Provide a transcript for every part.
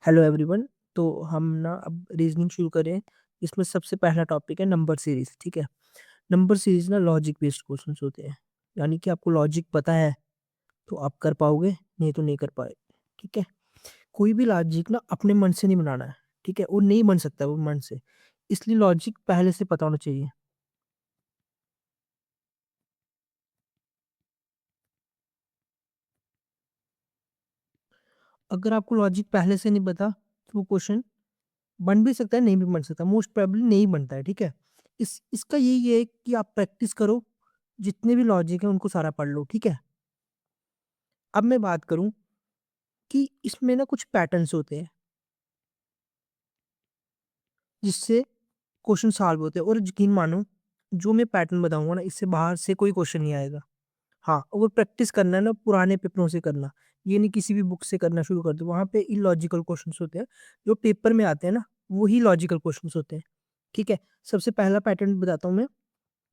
Hello everyone. तो हम ना अब रीजनिंग शुरू करें। इसमें सबसे पहला टॉपिक है नंबर सीरीज। ठीक है। नंबर सीरीज ना लॉजिक बेस्ड क्वेश्चंस होते हैं, यानी कि आपको लॉजिक पता है तो आप कर पाओगे, नहीं तो नहीं कर पाए। ठीक है। कोई भी लॉजिक ना अपने मन से नहीं बनाना है। ठीक है, वो नहीं बन सकता वो मन से, इसलिए लॉजिक पहले से पता होना चाहिए। अगर आपको लॉजिक पहले से नहीं पता तो वो क्वेश्चन बन भी सकता है, नहीं भी बन सकता, मोस्ट प्रोबेबली नहीं बनता है। ठीक है। इसका यही है कि आप प्रैक्टिस करो, जितने भी लॉजिक है उनको सारा पढ़ लो। ठीक है। अब मैं बात करूं कि इसमें ना कुछ पैटर्न्स होते हैं जिससे क्वेश्चन सॉल्व होते हैं, और यकीन मानो जो मैं पैटर्न बताऊंगा ना इससे बाहर से कोई क्वेश्चन नहीं आएगा। हाँ, और प्रैक्टिस करना है ना पुराने पेपरों से करना, ये नहीं किसी भी बुक से करना शुरू कर दो। वहां पे इलॉजिकल क्वेश्चंस होते हैं जो पेपर में आते हैं ना, वही लॉजिकल क्वेश्चंस होते हैं। ठीक है। सबसे पहला पैटर्न बताता हूँ मैं।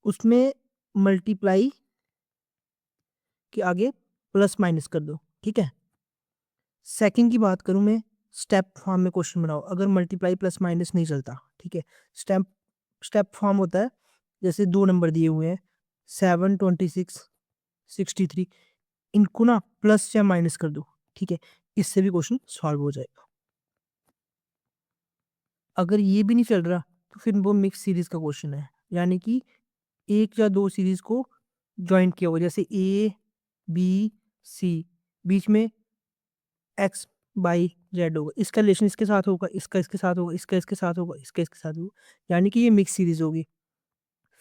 उसमें मल्टीप्लाई के आगे प्लस माइनस कर दो। ठीक है। सेकंड की बात करूं मैं, स्टेप फॉर्म में क्वेश्चन बनाओ अगर मल्टीप्लाई प्लस माइनस नहीं चलता। ठीक है। स्टेप स्टेप फॉर्म होता है, जैसे दो नंबर दिए हुए हैं, 7, 26, 63, इनको ना प्लस या माइनस कर दो। ठीक है। इससे भी क्वेश्चन सॉल्व हो जाएगा। अगर ये भी नहीं चल रहा तो फिर वो मिक्स सीरीज का क्वेश्चन है, यानी कि एक या दो सीरीज को ज्वाइन किया हुआ, जैसे ए बी सी, बीच में एक्स बाई जेड होगा, इसका रिलेशन इसके साथ होगा, इसका इसके साथ होगा, इसका इसके साथ होगा, इसका इसके साथ होगा, यानी कि ये मिक्स सीरीज होगी।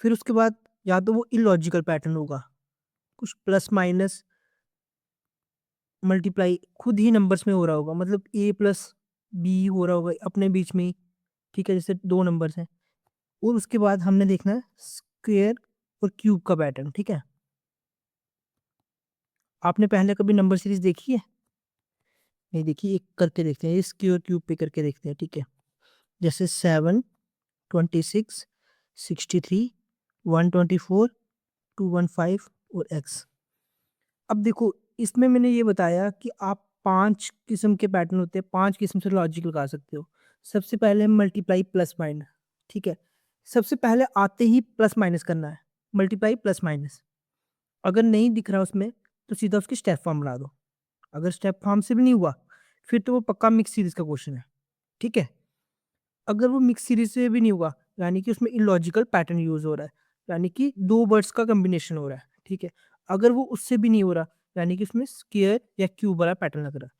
फिर उसके बाद या तो वो इलॉजिकल पैटर्न होगा, कुछ प्लस माइनस मल्टीप्लाई खुद ही नंबर्स में हो रहा होगा, मतलब ए प्लस बी हो रहा होगा अपने बीच में ही। ठीक है, जैसे दो नंबर्स हैं। और उसके बाद हमने देखना है स्क्वेयर और क्यूब का पैटर्न। ठीक है। आपने पहले कभी नंबर सीरीज देखी है? नहीं देखी, एक करके देखते हैं, स्क्वेयर क्यूब पे करके देखते हैं। ठीक है। जैसे 7, 26, 63, 124, 215 और एक्स। अब देखो, इसमें मैंने ये बताया कि आप पांच किस्म के पैटर्न होते हैं, पांच किस्म से लॉजिक लगा सकते हो। सबसे पहले मल्टीप्लाई प्लस माइनस। ठीक है। सबसे पहले आते ही प्लस माइनस करना है, मल्टीप्लाई प्लस माइनस। अगर नहीं दिख रहा उसमें तो सीधा उसकी स्टेप फॉर्म बना दो। अगर स्टेप फॉर्म से भी नहीं हुआ फिर तो वो पक्का मिक्स सीरीज का क्वेश्चन है। ठीक है। अगर वो मिक्स सीरीज से भी नहीं हुआ, यानी कि उसमें इलॉजिकल पैटर्न यूज हो रहा है, यानी कि दो वर्ड्स का कॉम्बिनेशन हो रहा है। ठीक है। अगर वो उससे भी नहीं हो रहा, यानी कि उसमें स्क्वायर या क्यूब वाला पैटर्न लग रहा है।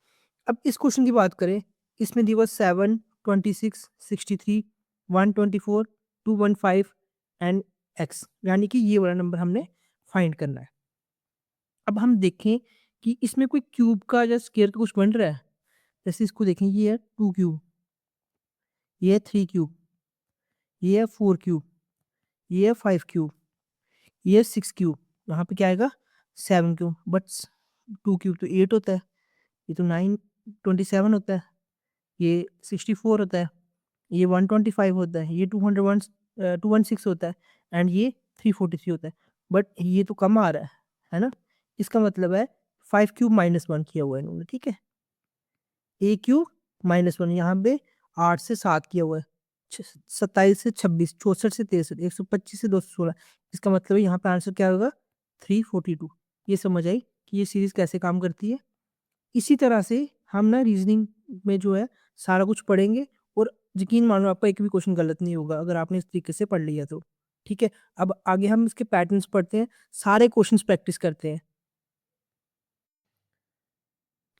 अब इस क्वेश्चन की बात करें, इसमें दिया हुआ 7, 26, 63, 124, 215 एंड एक्स, यानी कि ये वाला नंबर हमने फाइंड करना है। अब हम देखें कि इसमें कोई क्यूब का या स्क्वायर का कुछ बन रहा है। जैसे इसको देखें, ये है 2 क्यूब, ये है 3 क्यूब, ये है 4 क्यूब, ये है 5 क्यूब, ये है 6 क्यूब। यहाँ पे क्या आएगा? 7 क्यूब। बट 2 क्यूब तो 8 होता है, ये तो 927 होता है, ये 64 होता है, ये 125 होता है, ये 216 होता है, एंड ये 343 होता है। बट ये तो कम आ रहा है ना। इसका मतलब है 5 क्यूब -1 किया हुआ है इन्होंने। ठीक है। A क्यूब -1, यहाँ पे 8 से 7 किया हुआ है, 27 से 26, 64 से 63, 125 से 216। इसका मतलब है यहाँ पे आंसर क्या होगा? 342। ये समझ आई कि ये सीरीज कैसे काम करती है। इसी तरह से हम ना रीजनिंग में जो है सारा कुछ पढ़ेंगे, और यकीन मानो आपका एक भी क्वेश्चन गलत नहीं होगा अगर आपने इस तरीके से पढ़ लिया तो। ठीक है। अब आगे हम इसके पैटर्न्स पढ़ते हैं, सारे क्वेश्चंस प्रैक्टिस करते हैं।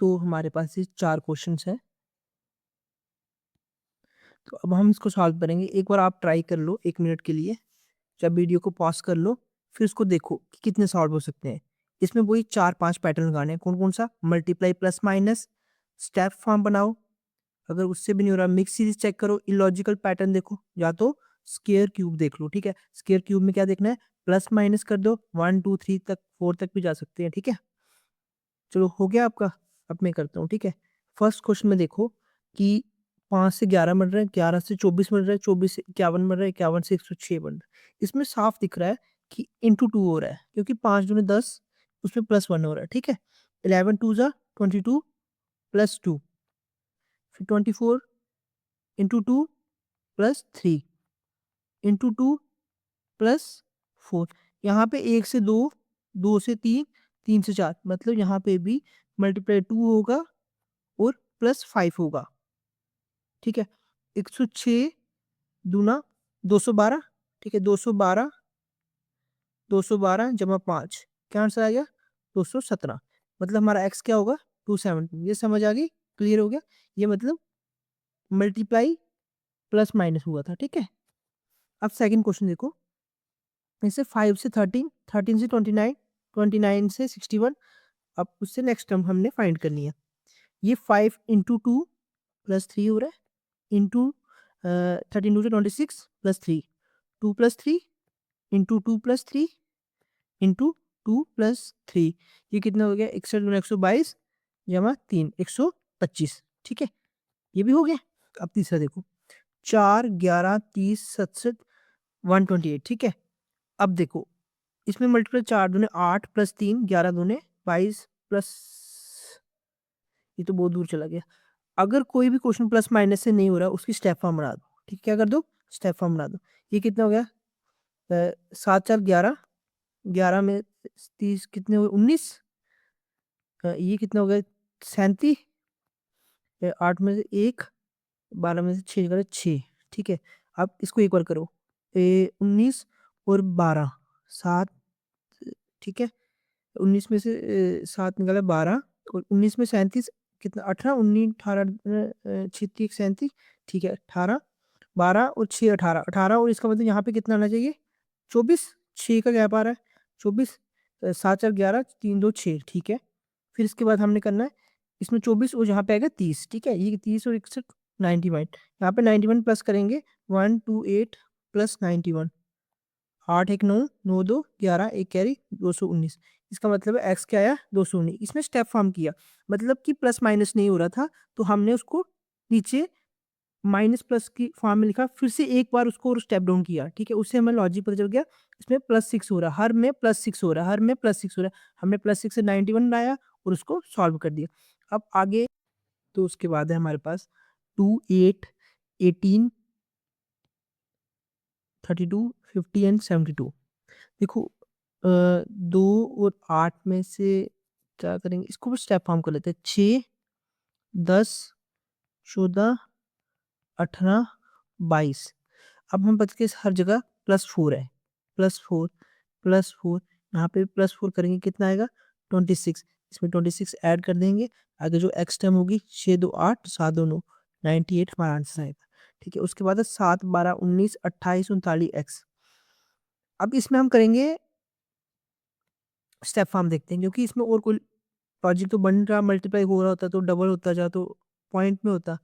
तो हमारे पास ये 4 क्वेश्चंस हैं, तो अब हम इसको सॉल्व करेंगे। एक बार आप ट्राई कर लो 1 मिनट के लिए, जब वीडियो को पॉज कर लो, फिर उसको देखो कि कितने सॉल्व हो सकते हैं। इसमें वही 4-5 पैटर्न लगाने हैं। कौन कौन सा? Multiply plus minus, step form बनाओ, अगर उससे भी नहीं हो रहा मिक्स सीरीज चेक करो, इलॉजिकल पैटर्न देखो, या तो स्क्वायर क्यूब देख लो। ठीक है। स्क्वायर क्यूब में क्या देखना है? प्लस माइनस कर दो, 1, 2, 3 तक, 4 तक भी जा सकते हैं। ठीक है। चलो हो गया आपका। अब मैं करता हूँ। ठीक है। फर्स्ट क्वेश्चन में देखो कि 5 से 11 बन रहा है, 11 से 24 बन रहा है, 24 से 51 बन रहा है, 51 से 106 बन रहा है। इसमें साफ दिख रहा है कि इंटू 2 हो रहा है, क्योंकि 5 दूनी 10, उसमें +1 हो रहा है। ठीक है। 11 2 जा 22 +2, फिर 24 इंटू 2 प्लस 3 इंटू 2 प्लस 4। यहाँ पे 1 से 2, 2 से 3, 3 से 4, मतलब यहाँ पे भी मल्टीप्लाई 2 होगा और प्लस 5 होगा। ठीक है, 106 दूना 212। ठीक है, 212 जमा 5, क्या आंसर आ गया? 217। मतलब हमारा एक्स क्या होगा? 217। ये समझ आ गई? क्लियर हो गया? ये मतलब मल्टीप्लाई प्लस माइनस हुआ था। ठीक है, अब सेकंड क्वेश्चन देखो। इससे 5 से 13, 13 से 29, 29 से 61। अब उससे नेक्स्ट टर्म हमने फाइंड करनी है। ये 5 इंटू 2 प्लस 3 हो रहा है, into 13 two 26 plus 3, 2 plus 3 into 2 plus 3 into 2 plus 3। ये कितना हो गया? 61 दूना 122 जमा 3, 125। ठीक है, ये भी हो गया। अब तीसरा देखो, 4, 11, 30, 67, 128। ठीक है, अब देखो इसमें मल्टीप्लाई 4 दूने 8 प्लस 3, 11 दूने 22 प्लस, ये तो बहुत दूर चला गया। अगर कोई भी क्वेश्चन प्लस माइनस से नहीं हो रहा, उसकी स्टेप फॉर्म बना दो। ठीक है, क्या कर दो? स्टेप फॉर्म बना दो। ये कितना हो गया? 7 4 11, 11 में 30 कितने हुए? 19। ये कितना हो गया? 37। 8 में से 1, 12 में से 6 करे 6। ठीक है, अब इसको एक बार करो। 19 और 12, 7। ठीक है, 19 में से 7 निकाला 12, और 19 में 37 कितना? 18, 19, 18, 36, 37। ठीक है, 18, 12 और 6, 18, 18, और इसका मतलब यहाँ पे कितना आना चाहिए? 24। 6 का गैप आ रहा है, 24। 7 4 11, 3 2 6। ठीक है, फिर इसके बाद हमने करना है इसमें 24 और यहाँ पे आएगा 30। ठीक है, ये 30 और 61, 91। यहाँ पे 91 प्लस करेंगे, 128 प्लस 91, 8 1 9, 9 2 11, एक कैरी 219। इसका मतलब है एक्स क्या आया? 219। इसमें स्टेप फॉर्म किया, मतलब कि प्लस माइनस नहीं हो रहा था, तो हमने उसको नीचे माइनस प्लस की फॉर्म में लिखा, फिर से एक बार उसको और स्टेप डाउन किया। ठीक है, उससे हमें लॉजिक पता चल गया। इसमें प्लस 6 हो रहा है, हर में प्लस 6 हो रहा है, हर में प्लस 6 हो रहा है। हमने प्लस 6 से 91 बनाया और उसको सॉल्व कर दिया। अब आगे तो उसके बाद है हमारे पास 2 8 18 32 50 एंड 72। देखो 2 और 8 में से क्या करेंगे, इसको भी स्टेप फॉर्म कर लेते हैं। 6 10 14 18 22। अब हम बच के हर जगह +4 है, +4 +4। यहाँ पे +4 करेंगे, कितना आएगा? 26। इसमें 26 ऐड कर देंगे, आगे जो एक्स टर्म होगी 6 2 8 7 2 9, 98 हमारा आंसर आएगा। ठीक है, उसके बाद है 7 12 19 28 39 एक्स। अब इसमें हम करेंगे स्टेप फॉर्म, देखते हैं, क्योंकि इसमें और कोई लॉजिक तो बन रहा, मल्टीप्लाई हो रहा होता तो डबल होता जा तो पॉइंट में होता।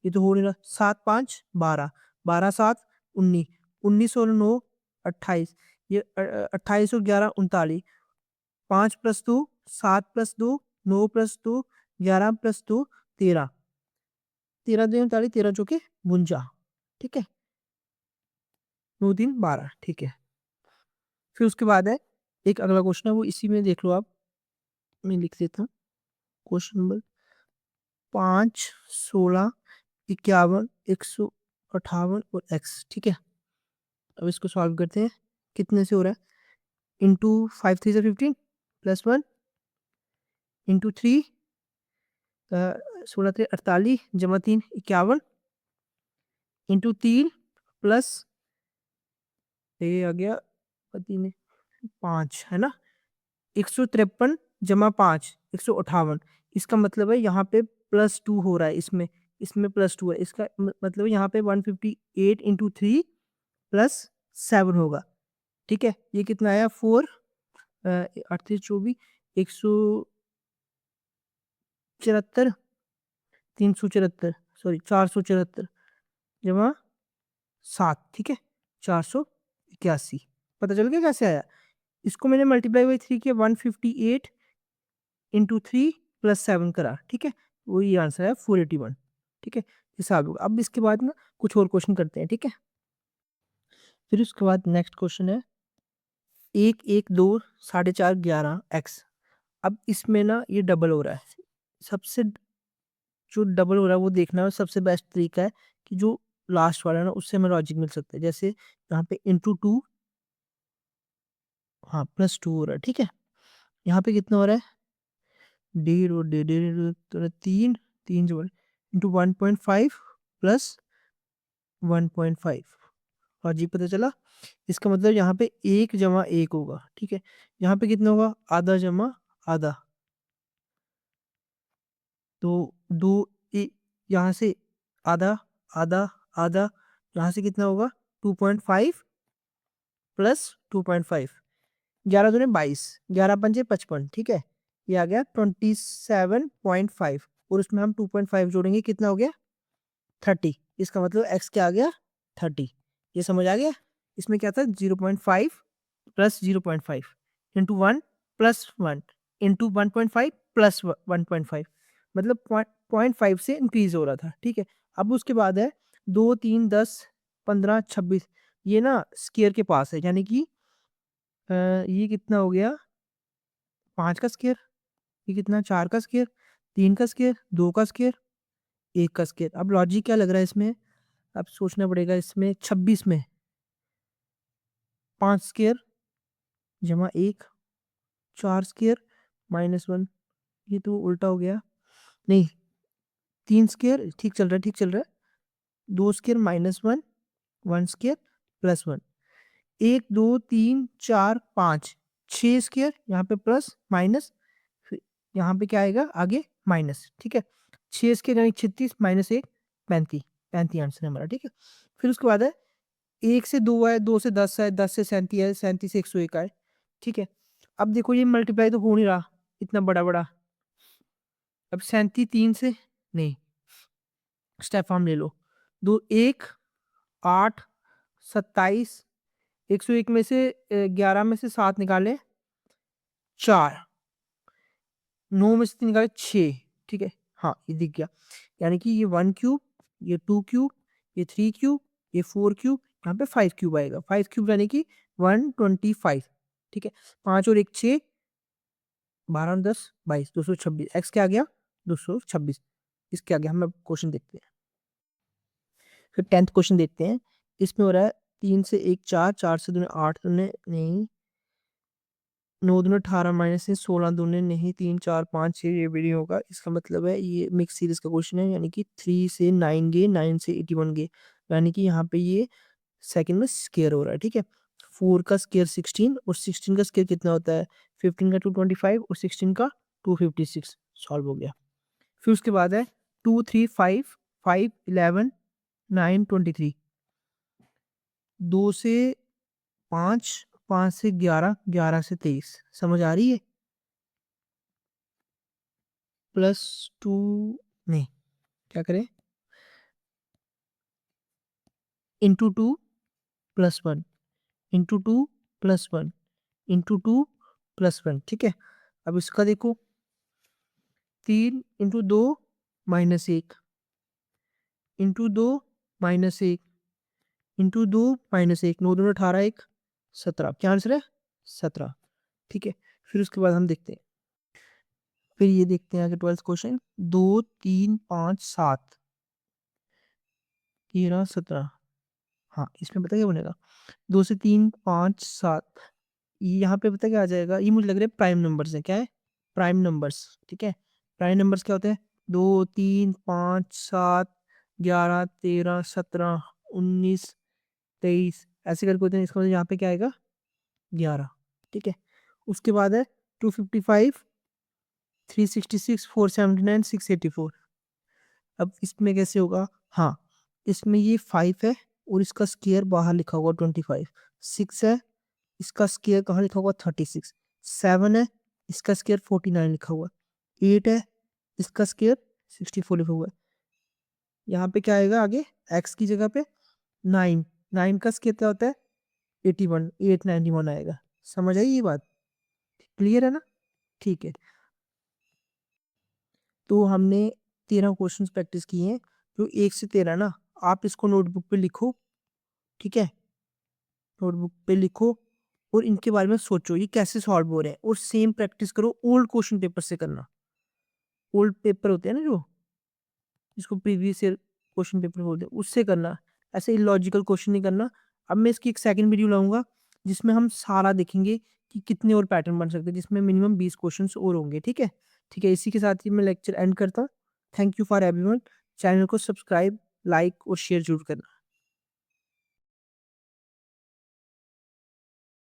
ये तो हो नहीं रहा। 7 5 12, 12 7 19, 19 और 9 28, ये 28 और 11 39, 5 प्लस 2 7 प्लस 2 9 प्लस 2 11 प्लस 2 13, 13 2 39, 13 चौके 52। ठीक है, 9 3 12। ठीक है, फिर उसके बाद है एक अगला क्वेश्चन है, वो इसी में देख लो आप, मैं लिख देता हूँ। क्वेश्चन नंबर 5 16 51 158 और एक्स। ठीक है, अब इसको सॉल्व करते हैं। कितने से हो रहा है? इंटू 5 3 से 15 प्लस 1 इंटू 3, 16 3 48 जमा 3 51 इंटू 3 प्लस, ये आ गया 3 5, है ना? 153 जमा 5 158। इसका मतलब है यहाँ पे +2 हो रहा है, इसमें इसमें +2 है। इसका मतलब है यहाँ पे 158 इंटू 3 प्लस 7 होगा। ठीक है, ये कितना आया? 4 38 24 174 374, सॉरी 474 जमा 7। ठीक है, 481। पता चल गया कैसे आया? इसको मैंने मल्टीप्लाई बाई 3 किया, 158 इंटू 3 प्लस 7 करा। ठीक है, वही आंसर है 481। ठीक है, हिसाब होगा। अब इसके बाद ना कुछ और क्वेश्चन करते हैं। ठीक है, फिर उसके बाद नेक्स्ट क्वेश्चन है 1 1 2 4.5 11 एक्स। अब इसमें ना ये डबल हो रहा है। सबसे जो डबल हो रहा है वो देखना है, सबसे बेस्ट तरीका है कि जो लास्ट वाला है ना उससे हमें लॉजिक मिल सकता है। जैसे यहाँ पे इंटू टू, हाँ प्लस टू हो रहा है, ठीक है। यहाँ पे कितना हो रहा है, डेढ़ और डेढ़ डेढ़ तो तीन, तीन जो इंटू 1.5 प्लस 1.5, लॉजिक पता चला। इसका मतलब यहाँ पे एक जमा एक होगा, ठीक है। यहाँ पे कितना होगा, आधा जमा आधा, तो दो यहाँ से आधा आधा आधा, यहाँ से कितना होगा 2.5 प्लस 2.5, 11 दूने 22, 11 पंजे 55, ठीक है। ये आ गया 27.5 और उसमें हम 2.5 जोड़ेंगे, कितना हो गया 30। इसका मतलब x क्या आ गया 30। ये समझ आ गया। इसमें क्या था 0.5 plus 0.5 into 1 plus 1 into 1.5 plus 1.5, मतलब 0.5 से इंक्रीज हो रहा था, ठीक है। अब उसके बाद है 2 3 10 15 26, ये ना स्केयर के पास है, यानी कि ये कितना हो गया 5 का स्केयर, ये कितना 4 का स्केयर, 3 का स्केयर, 2 का स्केयर, 1 का स्केयर। अब लॉजिक क्या लग रहा है इसमें, अब सोचना पड़ेगा। इसमें 26 में 5 स्केयर जमा 1, 4 स्केयर माइनस 1, ये तो उल्टा हो गया, नहीं 3 स्केयर ठीक चल रहा है, ठीक चल रहा है, 2 square minus 1, 1 square plus 1, 1 2 3 4 5 6 square, यहाँ पे प्लस माइनस, फिर यहाँ पे क्या आएगा आगे माइनस, ठीक है। 6 स्केयर यानी 36 माइनस 1 35, 35 आंसर है हमारा, ठीक है। फिर उसके बाद है 1 से 2 आए, 2 से 10 आए, 10 से 37 आए, 37 से 101 आए, ठीक है। अब देखो ये मल्टीप्लाई तो हो नहीं रहा इतना बड़ा बड़ा, अब 37 3 से नहीं, स्टेप फॉर्म ले लो, दो 1 8 27, 101 में से 11 में से 7 निकाले 4, 9 में से 3 निकाले 6, ठीक है। हाँ ये दिख गया, यानी कि ये 1 क्यूब, ये 2 क्यूब, ये 3 क्यूब, ये 4 क्यूब, यहाँ पे 5 क्यूब आएगा, 5 क्यूब यानी कि 125, ठीक है। 5 और 1 6, 12 10 22, 226, एक्स क्या आ गया 226। इसके आगे हम क्वेश्चन देखते हैं। फिर 10th क्वेश्चन देखते हैं। इसमें हो रहा है 3 से 1 4, 4 से दूने 8 दूने नहीं, 9 दूने 18 माइनस से 16 दूने नहीं, 3 4 5 6, ये भी नहीं होगा। इसका मतलब है ये मिक्स सीरीज का क्वेश्चन है, यानी कि 3 से 9 गे, 9 से 81 गे, यानी कि यहाँ पे ये सेकंड में स्केयर हो रहा है, ठीक है। 4 का स्केयर 16 और 16 का स्केयर कितना होता है 15 का 225 और 16 का 256, सॉल्व हो गया। फिर उसके बाद है 2 3 5 5 11 9 23, 2 से 5, 5 से 11, 11 से 23, समझ आ रही है। प्लस 2 नहीं, क्या करें, into 2 plus 1 into 2 plus 1 into 2 plus 1, ठीक है। अब इसका देखो 3 into 2 minus 1 into 2 minus 1 into 2 minus 1, 9 दूनी 18, 1 17, क्या आंसर है 17, ठीक है। फिर उसके बाद हम देखते हैं, फिर ये देखते हैं आगे 12th क्वेश्चन, 2 3 5 7 13 17, हाँ इसमें पता क्या बनेगा 2 से 3 5 7, यहाँ पे पता क्या आ जाएगा, ये मुझे लग रहा है प्राइम नंबर्स है, क्या है प्राइम नंबर्स, ठीक है। प्राइम नंबर्स क्या होते हैं 2 3 5 7 11 13 17 19 23, ऐसे करके होते हैं। इसका मतलब यहाँ पे क्या आएगा 11, ठीक है। उसके बाद है 255 366 479 684, अब इसमें कैसे होगा, हाँ इसमें ये 5 है और इसका स्केयर बाहर लिखा हुआ 25, 6 है इसका स्केयर कहाँ लिखा हुआ 36, 7 है इसका स्केयर 49 लिखा हुआ, 8 है इसका स्केयर 64 लिखा हुआ है। यहाँ पे क्या आएगा आगे x की जगह पे 9, 9 का स्केयर क्या होता है 81, 891 आएगा। समझ आई ये बात, क्लियर है ना, ठीक है। तो हमने 13 क्वेश्चंस प्रैक्टिस किए हैं, जो 1 से 13 ना, आप इसको नोटबुक पे लिखो, ठीक है, नोटबुक पे लिखो और इनके बारे में सोचो ये कैसे सॉल्व हो रहे हैं, और सेम प्रैक्टिस करो ओल्ड क्वेश्चन पेपर से करना, ओल्ड पेपर होते हैं ना जो, जिसको प्रीवियस ईयर क्वेश्चन पेपर बोलते हैं, उससे करना। ऐसे इलॉजिकल क्वेश्चन नहीं करना। अब मैं इसकी एक सेकंड वीडियो लाऊंगा जिसमें हम सारा देखेंगे कि कितने और पैटर्न बन सकते हैं, जिसमें मिनिमम 20 क्वेश्चन और होंगे। ठीक है, ठीक है। इसी के साथ ही मैं लेक्चर एंड करता हूँ। Thank you for everyone. Channel को सब्सक्राइब, लाइक और शेयर जरूर करना।